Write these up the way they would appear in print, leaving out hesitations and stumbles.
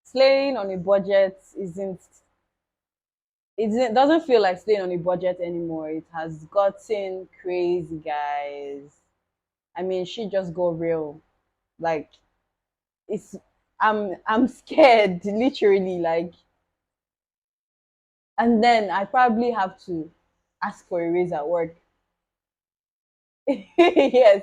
Slaying on a budget isn't it doesn't feel like staying on a budget anymore. It has gotten crazy, guys. I mean, she just go real. Like it's I'm scared, literally. Like, and then I probably have to ask for a raise at work. Yes.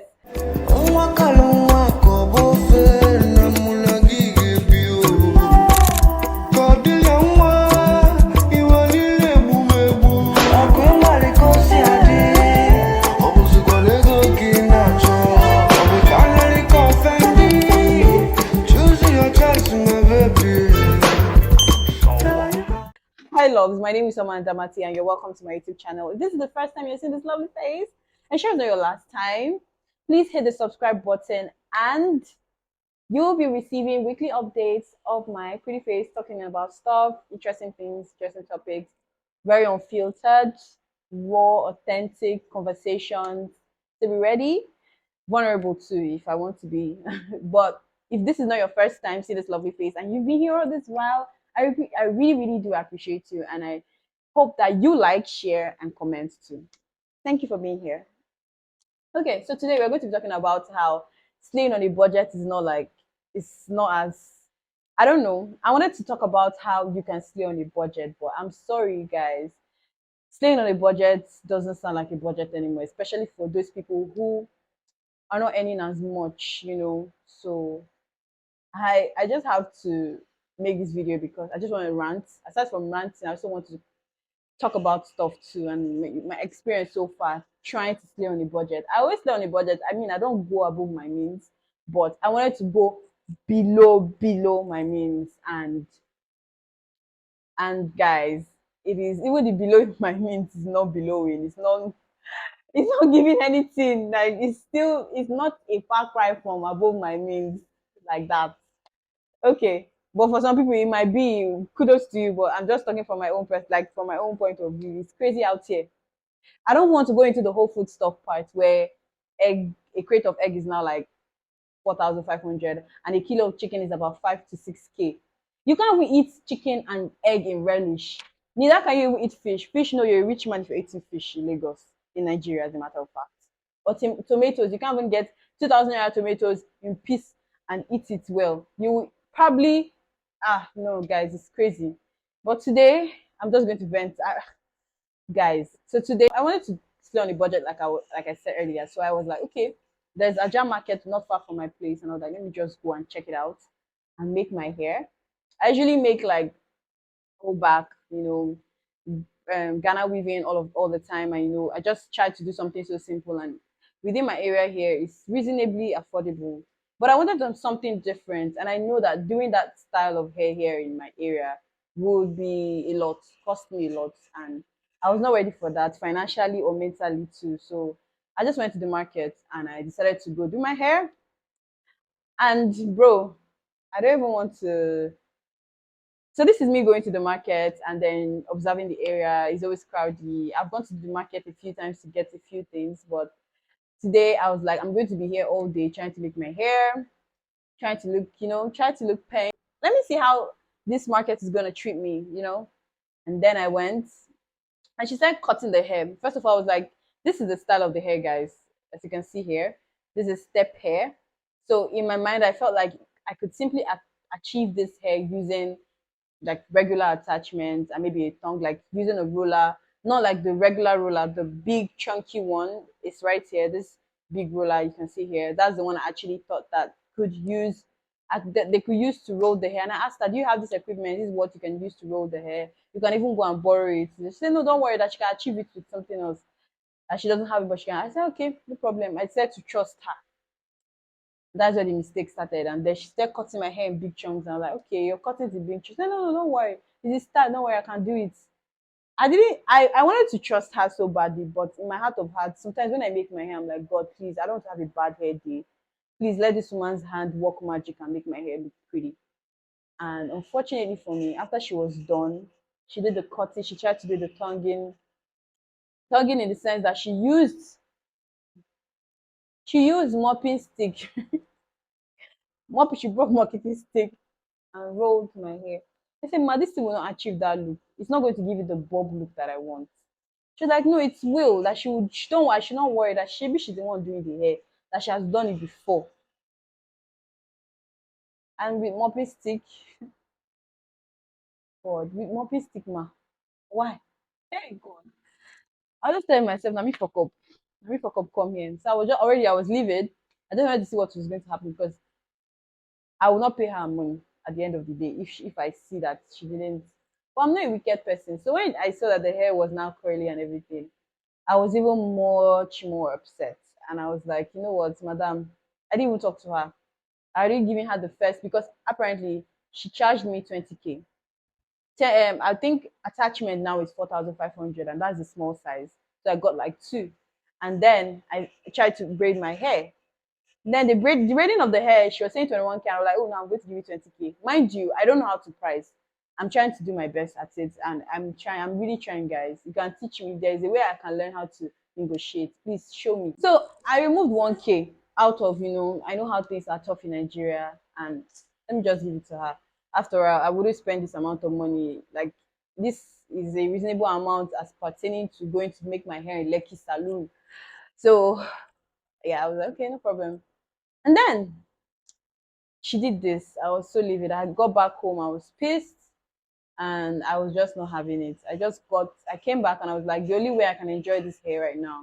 Hi, loves. My name is Samantha Mati, and you're welcome to my YouTube channel. If this is the first time you're seeing this lovely face, and sure it's not your last time, please hit the subscribe button, and you'll be receiving weekly updates of my pretty face talking about stuff, interesting things, interesting topics, very unfiltered, raw, authentic conversations. To be ready, vulnerable too, if I want to be. But if this is not your first time see this lovely face and you've been here all this while, I really, really do appreciate you. And I hope that you like, share, and comment too. Thank you for being here. Okay, so today we're going to be talking about how staying on a budget is not like, it's not as, I don't know. I wanted to talk about how you can stay on a budget, but I'm sorry, guys. Staying on a budget doesn't sound like a budget anymore, especially for those people who are not earning as much. So I just have to make this video because I just want to rant. Aside from ranting, I also want to talk about stuff too and my experience so far trying to stay on a budget. I always stay on a budget. I mean, I don't go above my means, but I wanted to go below my means, and guys, it is even the below my means is not below it. It's not giving anything. Like it's not a far cry from above my means like that. Okay. But for some people it might be kudos to you, but I'm just talking from my own like from my own point of view. It's crazy out here. I don't want to go into the whole food stuff part where a crate of egg is now like 4,500 and a kilo of chicken is about 5 to 6K. You can't even eat chicken and egg in relish. Neither can you even eat fish. Fish, no, you're a rich man if you're eating fish in Lagos, in Nigeria, as a matter of fact. Or tomatoes, you can't even get 2,000 naira tomatoes in peace and eat it well. You will probably, no, guys, it's crazy. But today, I'm just going to vent. Guys, so today I wanted to stay on a budget like I said earlier. So I was like, okay, there's a jam market not far from my place, and I was like, let me just go and check it out and make my hair. I usually make like whole back, Ghana weaving all the time, and I just try to do something so simple and within my area here it's reasonably affordable. But I wanted to do something different, and I know that doing that style of hair here in my area would be a lot, cost me a lot, and I was not ready for that financially or mentally too. So I just went to the market and I decided to go do my hair. And bro, I don't even want to. So this is me going to the market and then observing the area. It's always crowded. I've gone to the market a few times to get a few things, but today I was like, I'm going to be here all day trying to make my hair, trying to look, try to look pink. Let me see how this market is gonna treat me. And then I went and she started cutting the hair. First of all, I was like, this is the style of the hair, guys. As you can see here, this is step hair. So in my mind, I felt like I could simply achieve this hair using like regular attachments and maybe a tongue, like using a roller, not like the regular roller, the big chunky one is right here. This big roller you can see here, that's the one I actually thought that could use that they could use to roll the hair. And I asked her, do you have this equipment? This is what you can use to roll the hair. You can even go and borrow it. She said, no, don't worry, that she can achieve it with something else. And she doesn't have it, but she can. I said, okay, no problem. I said to trust her. That's where the mistake started. And then she started cutting my hair in big chunks. And I'm like, okay, you're cutting the big chunks. No, don't worry. It's a start. Don't worry, I can do it. I wanted to trust her so badly, but in my heart of hearts, sometimes when I make my hair, I'm like, God, please, I don't have a bad hair day. Please let this woman's hand work magic and make my hair look pretty. And unfortunately for me, after she was done, she did the cutting, she tried to do the tonguing in the sense that she used mopping stick. Moppy, she broke marketing stick and rolled my hair. I said, Ma, this thing will not achieve that look. It's not going to give you the bob look that I want. She's like, no, it's will that she don't I should not worry that maybe she's the one doing the hair, that she has done it before. And with mopping stick, God, with mopping stick, ma. Why? Hey God. I was just telling myself, let me fuck up. Let me fuck up, come here. So I was just already I was livid. I just wanted to see what was going to happen because I will not pay her money at the end of the day if I see that she didn't. But I'm not a wicked person. So when I saw that the hair was now curly and everything, I was even much more upset. And I was like, you know what, madam, I didn't even talk to her. I already given her the first because apparently she charged me 20K. I think attachment now is 4,500 and that's the small size. So I got like two. And then I tried to braid my hair. Then the braiding of the hair, she was saying 21K. I was like, oh, no, I'm going to give you 20K. Mind you, I don't know how to price. I'm trying to do my best at it, and I'm really trying, guys. You can teach me. There's a way I can learn how to negotiate. Please show me. So I removed 1K out of, I know how things are tough in Nigeria, and let me just give it to her. After all, I wouldn't spend this amount of money. Like, this is a reasonable amount as pertaining to going to make my hair in Lekki Saloon. So yeah, I was like, okay, no problem. And then she did this. I was so livid. I got back home. I was pissed and I was just not having it. I came back and I was like, the only way I can enjoy this hair right now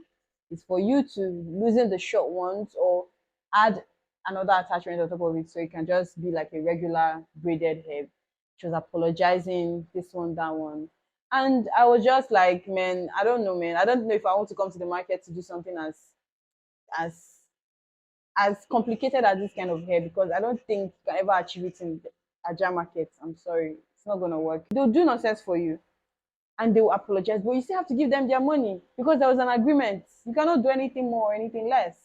is for you to loosen the short ones or add another attachment on top of it so it can just be like a regular braided hair. She was apologizing, this one, that one. And I was just like, man, I don't know, man. I don't know if I want to come to the market to do something as as complicated as this kind of hair because I don't think you can ever achieve it in the Aja market. I'm sorry, it's not gonna work. They'll do nonsense for you and they will apologize, but you still have to give them their money because there was an agreement. You cannot do anything more or anything less.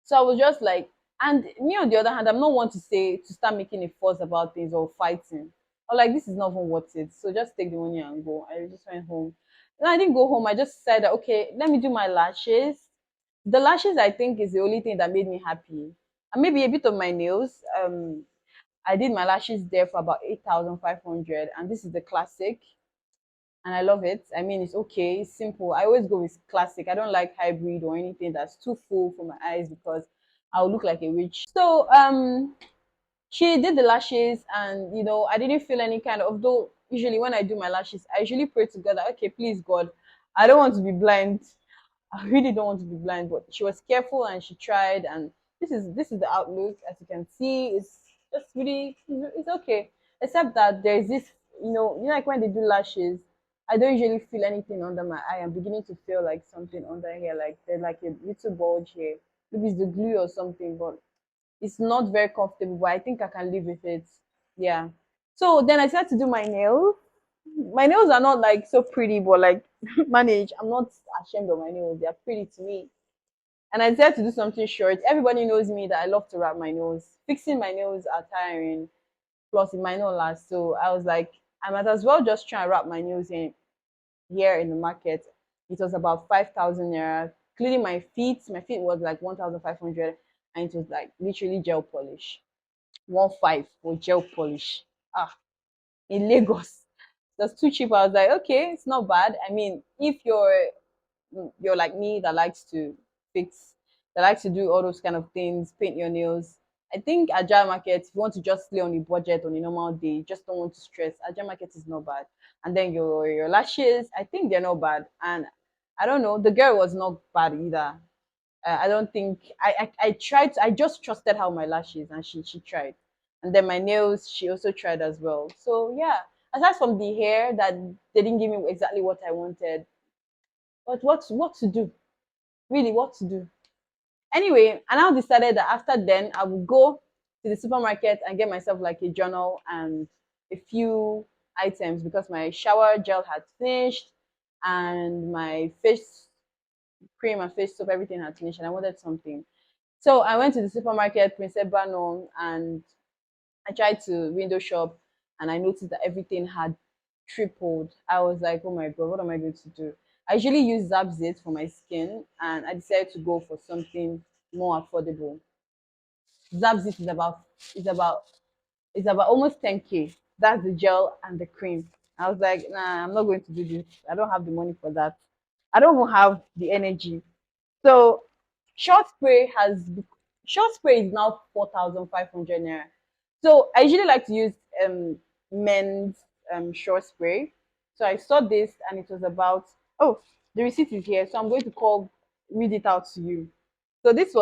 So I was just like, and me on the other hand, I'm not one to say to start making a fuss about things or fighting. Or like this is not even worth it. So just take the money and go. I just went home. Then I didn't go home. I just said, okay, let me do my lashes. The lashes I think is the only thing that made me happy. And maybe a bit of my nails. I did my lashes there for about 8,500, and this is the classic and I love it. I mean, it's okay, it's simple. I always go with classic. I don't like hybrid or anything that's too full for my eyes because I'll look like a witch. So she did the lashes and I didn't feel any kind of, though usually when I do my lashes, I usually pray to God that okay, please God, I don't want to be blind. I really don't want to be blind, but she was careful and she tried, and this is the outlook. As you can see, it's just really it's okay. Except that there's this, like when they do lashes, I don't usually feel anything under my eye. I'm beginning to feel like something under here, like there's like a little bulge here. Maybe it's the glue or something, but it's not very comfortable. But I think I can live with it. Yeah. So then I started to do my nails. My nails are not like so pretty, but like manage. I'm not ashamed of my nails. They are pretty to me. And I decided to do something short. Everybody knows me that I love to wrap my nails. Fixing my nails are tiring. Plus, it might not last. So I was like, I might as well just try and wrap my nails in here in the market. It was about 5,000 naira. Including my feet was like 1,500, and it was like literally gel polish. 1.5 for gel polish. Ah, in Lagos. That's too cheap. I was like, okay, it's not bad. I mean, if you're like me that likes to fix, that likes to do all those kind of things, paint your nails. I think Agile Market, if you want to just play on a budget on a normal day, just don't want to stress. Agile Market is not bad. And then your lashes, I think they're not bad. And I don't know, the girl was not bad either. I don't think I tried. I just trusted how my lashes, and she tried, and then my nails she also tried as well. So yeah, aside from the hair that they didn't give me exactly what I wanted, but what to do? Really, what to do? Anyway, I now decided that after then I would go to the supermarket and get myself like a journal and a few items because my shower gel had finished and my face cream and face soap everything had finished and I wanted something. So I went to the supermarket, Prince Banon, and I tried to window shop and I noticed that everything had tripled. I was like, oh my God, what am I going to do? I usually use Zabzit for my skin and I decided to go for something more affordable. Zabzit is about it's about almost 10K. That's the gel and the cream. I was like, nah, I'm not going to do this. I don't have the money for that. I don't even have the energy. So short spray short spray is now 4,500 naira. So I usually like to use um men's short spray. So I saw this and it was about, oh, the receipt is here. So I'm going to read it out to you. So this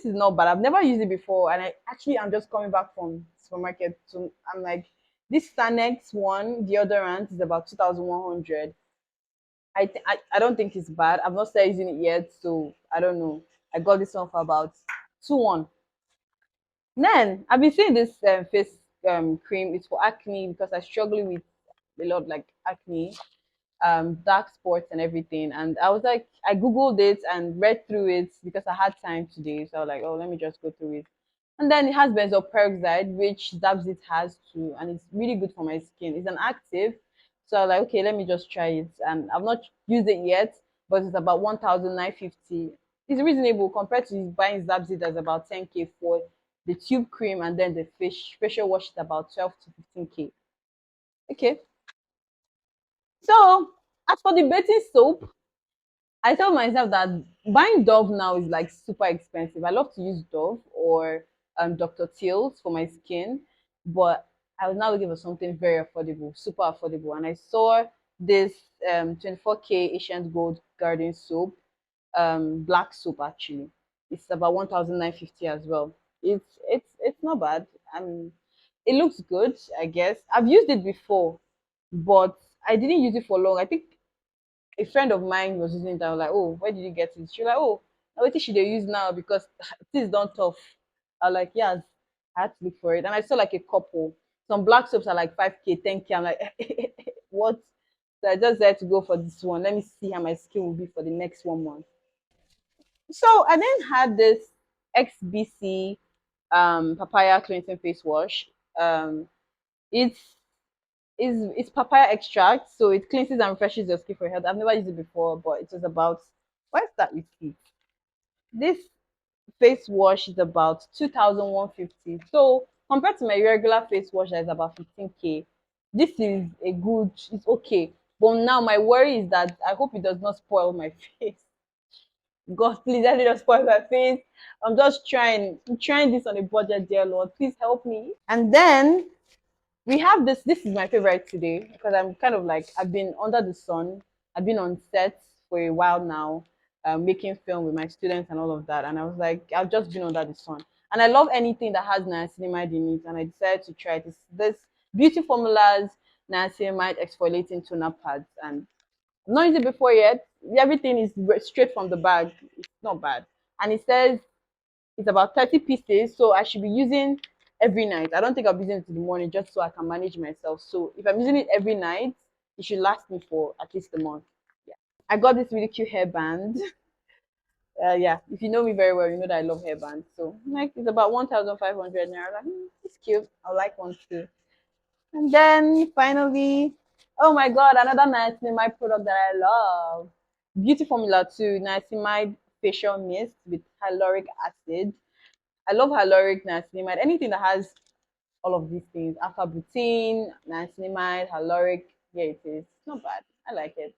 is not bad. I've never used it before, and I'm just coming back from supermarket. So I'm like, this Sanex one deodorant is about 2,100. I don't think it's bad. I've not started using it yet, so I don't know. I got this one for about 2-1. Then I've been seeing this face cream. It's for acne because I struggle with a lot like acne, dark spots and everything. And I was like, I googled it and read through it because I had time today. So I was like, oh, let me just go through it. And then it has benzoyl peroxide, which Dabzit has too, and it's really good for my skin. It's an active, so I was like, okay, let me just try it. And I've not used it yet, but it's about 1,950. It's reasonable compared to buying Dabzit that's about 10K for the tube cream, and then the facial wash is about 12 to 15K. Okay, so as for the bathing soap, I tell myself that buying Dove now is like super expensive. I love to use Dove or Dr. Teal's for my skin, but I was now looking for something very affordable, super affordable. And I saw this 24K Asian Gold Garden soap, black soap actually. It's about 1,950 as well. It's not bad. It looks good, I guess. I've used it before, but I didn't use it for long. I think a friend of mine was using it. I was like, oh, where did you get it? She was like, oh, I wait till she they use now because this done tough. I was like, yes, I had to look for it. And I saw like a couple. Some black soaps are like 5K, 10K. I'm like, what? So I just had to go for this one. Let me see how my skin will be for the next 1 month. So I then had this XBC papaya cleansing face wash. Um, it's it's papaya extract, so it cleanses and refreshes your skin for health. I've never used it before, but it was about, where's that receipt? This face wash is about 2,150. So compared to my regular face wash that is about 15K, this is a good, it's okay. But now my worry is that I hope it does not spoil my face. God, please let it not spoil my face. I'm trying this on a budget, dear Lord. Please help me. And then we have this is my favorite today because I'm kind of like, I've been under the sun. I've been on set for a while now, making film with my students and all of that, and I was like, I've just been under the sun, and I love anything that has niacinamide in it, and I decided to try this beauty formulas niacinamide exfoliating toner pads. And I've not used it before yet. Everything is straight from the bag. It's not bad, and it says it's about 30 pieces, so I should be using every night. I don't think I'll be using it in the morning just so I can manage myself. So if I'm using it every night, it should last me for at least a month. Yeah. I got this really cute hairband. Yeah, if you know me very well, you know that I love hairbands. So like it's about 1,500 naira. Like, it's cute. I like one too. And then finally, oh my god, another niacinamide product that I love. Beauty Formula 2 niacinamide facial mist with hyaluronic acid. I love hyaluronic niacinamide. Anything that has all of these things, alpha butene, niacinamide, hyaluronic. Yeah, it is. It's not bad. I like it.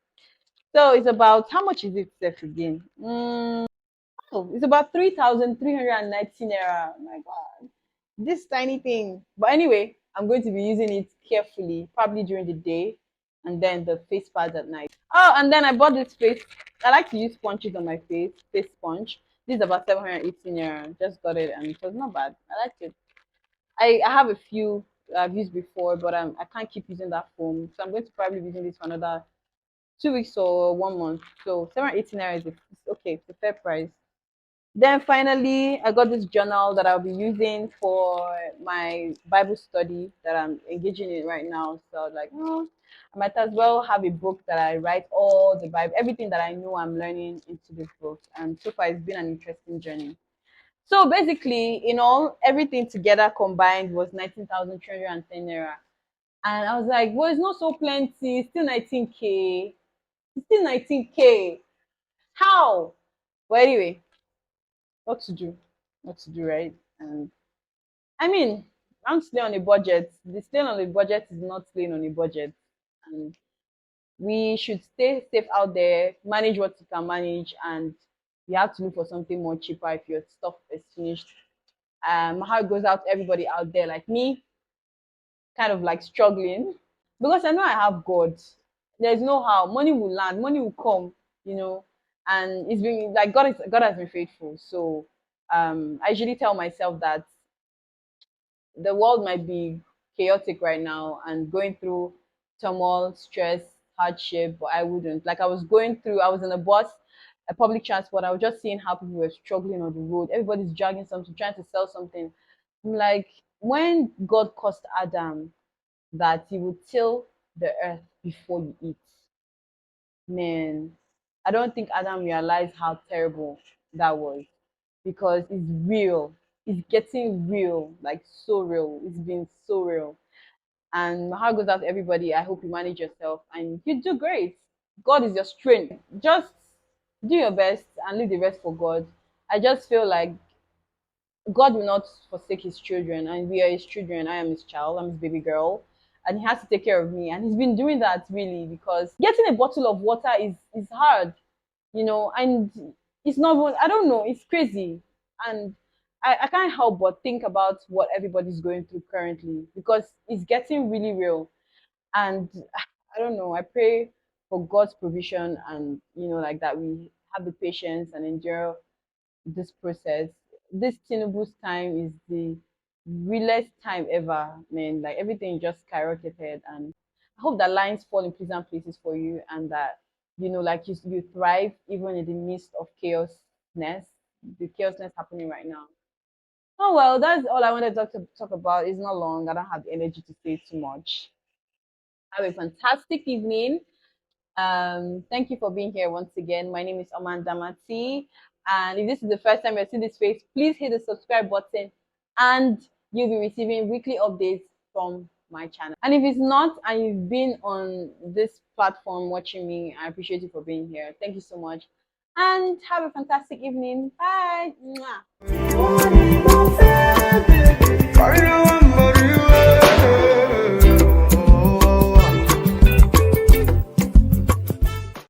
So it's about, how much is it Seth, again? Oh, it's about 3,319 naira. Oh my god, this tiny thing. But anyway, I'm going to be using it carefully, probably during the day, and then the face pads at night. Oh, and then I bought this face. I like to use sponges on my face sponge. This is about 718 naira. Just got it, and it was not bad. I like it. I have a few I've used before, but I can't keep using that foam. So I'm going to probably be using this for another 2 weeks or 1 month. So 718 naira is it's okay, it's a fair price. Then finally, I got this journal that I'll be using for my Bible study that I'm engaging in right now. So I was like, oh, I might as well have a book that I write all the Bible, everything that I know I'm learning into this book. And so far, it's been an interesting journey. So basically, in all, everything together combined was 19,310 naira. And I was like, well, it's not so plenty. It's still 19K. It's still 19K. How? Well, anyway, what to do? What to do, right? And I mean, I'm staying on a budget. The staying on a budget is not staying on a budget. And we should stay safe out there, manage what you can manage, and you have to look for something more cheaper if your stuff is finished. How it goes out to everybody out there like me, kind of like struggling because I know I have God. There's no how money will land, money will come, you know, and it's been like God has been faithful. So I usually tell myself that the world might be chaotic right now and going through turmoil, stress, hardship, but I wouldn't. Like I was in a bus, a public transport. I was just seeing how people were struggling on the road. Everybody's dragging something, trying to sell something. I'm like, when God caused Adam that he would till the earth before you eat, man, I don't think Adam realized how terrible that was because it's real. It's getting real, like so real. It's been so real. And my heart goes out to everybody. I hope you manage yourself and you do great. God is your strength. Just do your best and leave the rest for God. I just feel like God will not forsake his children, and we are his children. I am his child, I'm his baby girl, and he has to take care of me. And he's been doing that really because getting a bottle of water is hard, and it's not I don't know, it's crazy. And I can't help but think about what everybody's going through currently because it's getting really real. And I don't know, I pray for God's provision and like that we have the patience and endure this process. This Tinubu's time is the realest time ever, man. Like everything just skyrocketed, and I hope that lines fall in pleasant places for you, and that like you thrive even in the midst of chaosness, the chaosness happening right now. Oh well, that's all I wanted to talk about. It's not long. I don't have the energy to say too much. Have a fantastic evening. Thank you for being here once again. My name is Amanda Mati. And if this is the first time you're seeing this face, please hit the subscribe button and you'll be receiving weekly updates from my channel. And if it's not, and you've been on this platform watching me, I appreciate you for being here. Thank you so much. And have a fantastic evening. Bye. Mwah.